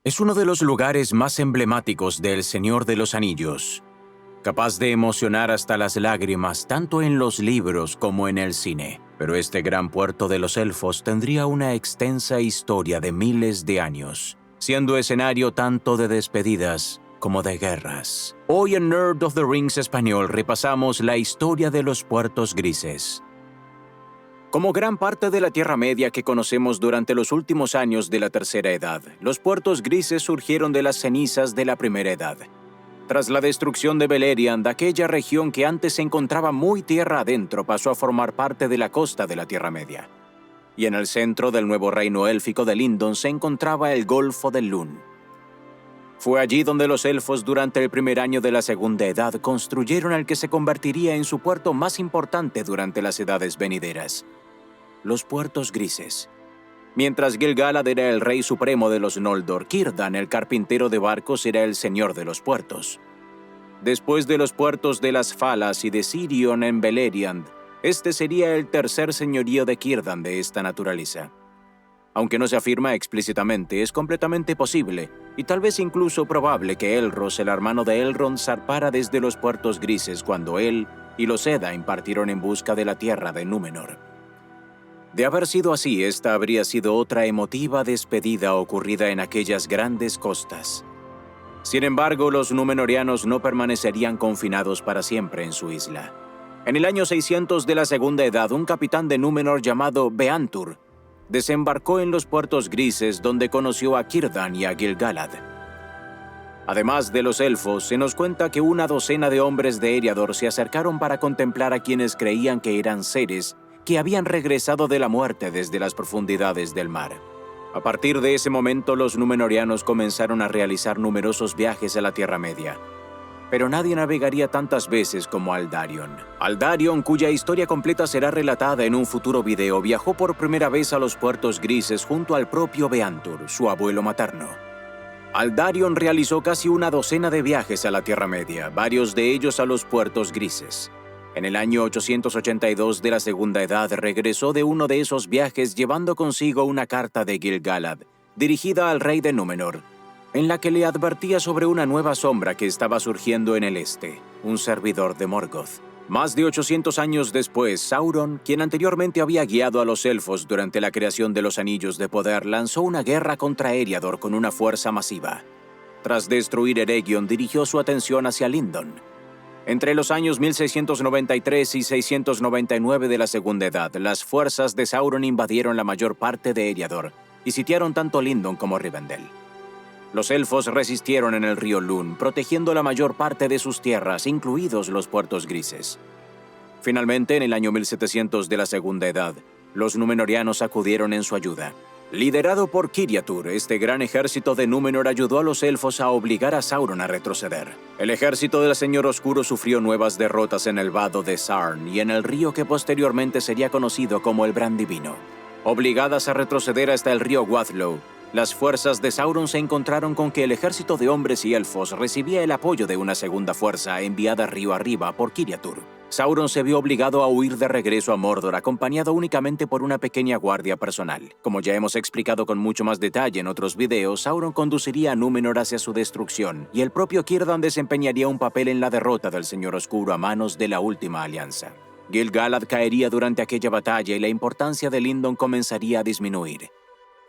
Es uno de los lugares más emblemáticos del Señor de los Anillos, capaz de emocionar hasta las lágrimas tanto en los libros como en el cine. Pero este gran puerto de los elfos tendría una extensa historia de miles de años, siendo escenario tanto de despedidas como de guerras. Hoy en Nerd of the Rings Español repasamos la historia de los puertos grises. Como gran parte de la Tierra Media que conocemos durante los últimos años de la Tercera Edad, los puertos grises surgieron de las cenizas de la Primera Edad. Tras la destrucción de Beleriand, aquella región que antes se encontraba muy tierra adentro pasó a formar parte de la costa de la Tierra Media. Y en el centro del nuevo reino élfico de Lindon se encontraba el Golfo del Lun. Fue allí donde los elfos durante el primer año de la Segunda Edad construyeron el que se convertiría en su puerto más importante durante las edades venideras: los puertos grises. Mientras Gil-galad era el rey supremo de los Noldor, Círdan, el carpintero de barcos, era el señor de los puertos. Después de los puertos de las Falas y de Sirion en Beleriand, este sería el tercer señorío de Círdan de esta naturaleza. Aunque no se afirma explícitamente, es completamente posible, y tal vez incluso probable, que Elros, el hermano de Elrond, zarpara desde los puertos grises cuando él y los Edain partieron en busca de la tierra de Númenor. De haber sido así, esta habría sido otra emotiva despedida ocurrida en aquellas grandes costas. Sin embargo, los númenorianos no permanecerían confinados para siempre en su isla. En el año 600 de la Segunda Edad, un capitán de Númenor llamado Beantur desembarcó en los puertos grises, donde conoció a Círdan y a Gil-galad. Además de los elfos, se nos cuenta que una docena de hombres de Eriador se acercaron para contemplar a quienes creían que eran seres que habían regresado de la muerte desde las profundidades del mar. A partir de ese momento, los númenorianos comenzaron a realizar numerosos viajes a la Tierra Media. Pero nadie navegaría tantas veces como Aldarion. Aldarion, cuya historia completa será relatada en un futuro video, viajó por primera vez a los puertos grises junto al propio Beantur, su abuelo materno. Aldarion realizó casi una docena de viajes a la Tierra Media, varios de ellos a los puertos grises. En el año 882 de la Segunda Edad regresó de uno de esos viajes llevando consigo una carta de Gil-galad, dirigida al rey de Númenor, en la que le advertía sobre una nueva sombra que estaba surgiendo en el este, un servidor de Morgoth. Más de 800 años después, Sauron, quien anteriormente había guiado a los elfos durante la creación de los Anillos de Poder, lanzó una guerra contra Eriador con una fuerza masiva. Tras destruir Eregion, dirigió su atención hacia Lindon. Entre los años 1693 y 699 de la Segunda Edad, las fuerzas de Sauron invadieron la mayor parte de Eriador y sitiaron tanto Lindon como Rivendell. Los elfos resistieron en el río Lun, protegiendo la mayor parte de sus tierras, incluidos los puertos grises. Finalmente, en el año 1700 de la Segunda Edad, los númenorianos acudieron en su ayuda. Liderado por Kiriatur, este gran ejército de Númenor ayudó a los elfos a obligar a Sauron a retroceder. El ejército del Señor Oscuro sufrió nuevas derrotas en el vado de Sarn y en el río que posteriormente sería conocido como el Brandivino. Obligadas a retroceder hasta el río Wadlow, las fuerzas de Sauron se encontraron con que el ejército de hombres y elfos recibía el apoyo de una segunda fuerza enviada río arriba por Kiriatur. Sauron se vio obligado a huir de regreso a Mordor, acompañado únicamente por una pequeña guardia personal. Como ya hemos explicado con mucho más detalle en otros videos, Sauron conduciría a Númenor hacia su destrucción, y el propio Círdan desempeñaría un papel en la derrota del Señor Oscuro a manos de la Última Alianza. Gil-galad caería durante aquella batalla y la importancia de Lindon comenzaría a disminuir.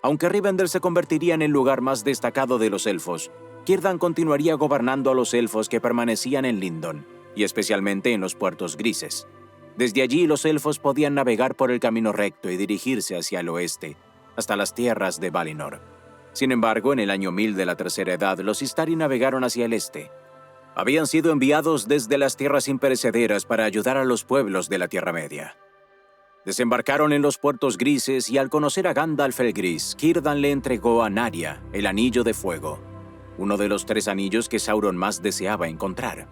Aunque Rivendell se convertiría en el lugar más destacado de los elfos, Círdan continuaría gobernando a los elfos que permanecían en Lindon, y especialmente en los puertos grises. Desde allí los elfos podían navegar por el camino recto y dirigirse hacia el oeste, hasta las tierras de Valinor. Sin embargo, en el año 1000 de la Tercera Edad, los Istari navegaron hacia el este. Habían sido enviados desde las tierras imperecederas para ayudar a los pueblos de la Tierra Media. Desembarcaron en los puertos grises y al conocer a Gandalf el Gris, Círdan le entregó a Narya el Anillo de Fuego, uno de los 3 anillos que Sauron más deseaba encontrar.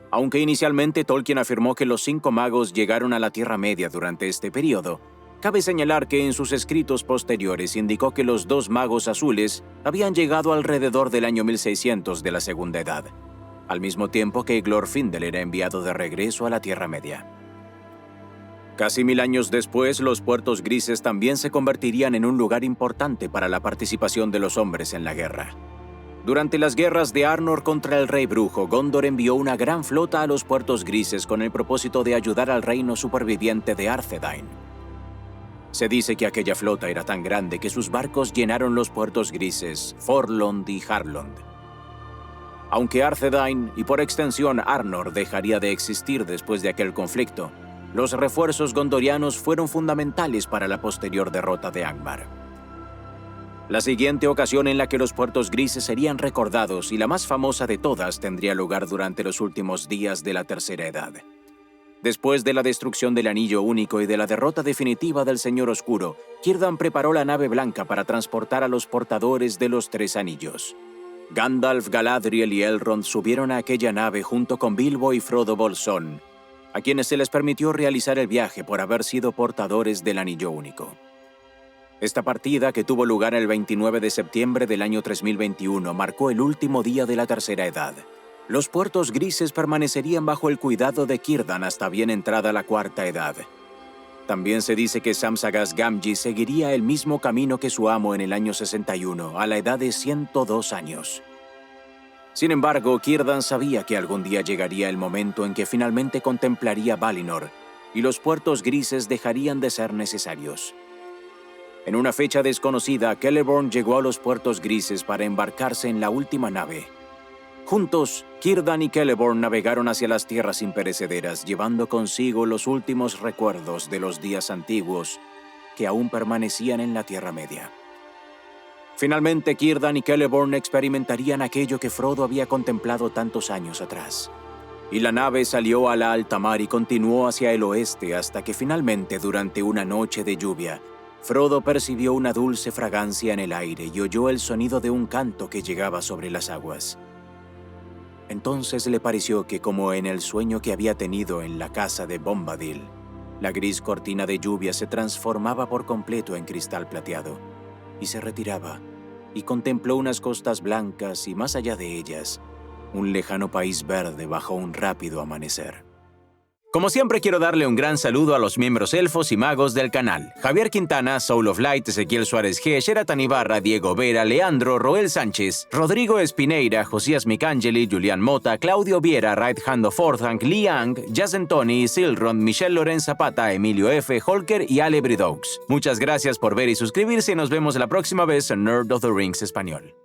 Aunque inicialmente Tolkien afirmó que los 5 magos llegaron a la Tierra Media durante este periodo, cabe señalar que en sus escritos posteriores indicó que los 2 magos azules habían llegado alrededor del año 1600 de la Segunda Edad, al mismo tiempo que Glorfindel era enviado de regreso a la Tierra Media. Casi 1000 años después, los puertos grises también se convertirían en un lugar importante para la participación de los hombres en la guerra. Durante las guerras de Arnor contra el rey brujo, Gondor envió una gran flota a los puertos grises con el propósito de ayudar al reino superviviente de Arthedain. Se dice que aquella flota era tan grande que sus barcos llenaron los puertos grises, Forlond y Harlond. Aunque Arthedain y por extensión Arnor dejaría de existir después de aquel conflicto, los refuerzos gondorianos fueron fundamentales para la posterior derrota de Angmar. La siguiente ocasión en la que los puertos grises serían recordados y la más famosa de todas tendría lugar durante los últimos días de la Tercera Edad. Después de la destrucción del Anillo Único y de la derrota definitiva del Señor Oscuro, Círdan preparó la nave blanca para transportar a los portadores de los Tres Anillos. Gandalf, Galadriel y Elrond subieron a aquella nave junto con Bilbo y Frodo Bolsón, a quienes se les permitió realizar el viaje por haber sido portadores del Anillo Único. Esta partida, que tuvo lugar el 29 de septiembre del año 3021, marcó el último día de la Tercera Edad. Los puertos grises permanecerían bajo el cuidado de Círdan hasta bien entrada la Cuarta Edad. También se dice que Samsagas Gamgee seguiría el mismo camino que su amo en el año 61, a la edad de 102 años. Sin embargo, Círdan sabía que algún día llegaría el momento en que finalmente contemplaría Valinor, y los puertos grises dejarían de ser necesarios. En una fecha desconocida, Celeborn llegó a los puertos grises para embarcarse en la última nave. Juntos, Círdan y Celeborn navegaron hacia las tierras imperecederas, llevando consigo los últimos recuerdos de los días antiguos que aún permanecían en la Tierra Media. Finalmente, Círdan y Celeborn experimentarían aquello que Frodo había contemplado tantos años atrás. Y la nave salió a la alta mar y continuó hacia el oeste hasta que finalmente, durante una noche de lluvia, Frodo percibió una dulce fragancia en el aire y oyó el sonido de un canto que llegaba sobre las aguas. Entonces le pareció que, como en el sueño que había tenido en la casa de Bombadil, la gris cortina de lluvia se transformaba por completo en cristal plateado y se retiraba, y contempló unas costas blancas y, más allá de ellas, un lejano país verde bajo un rápido amanecer. Como siempre, quiero darle un gran saludo a los miembros elfos y magos del canal: Javier Quintana, Soul of Light, Ezequiel Suárez G, Sheratan Ibarra, Diego Vera, Leandro, Roel Sánchez, Rodrigo Espineira, Josías Micangeli, Julián Mota, Claudio Viera, Right Hand of Forthank, Liang, Jason Tony, Silrond, Michelle Loren Zapata, Emilio F, Holker y Ale Bridoux. Muchas gracias por ver y suscribirse, y nos vemos la próxima vez en Nerd of the Rings Español.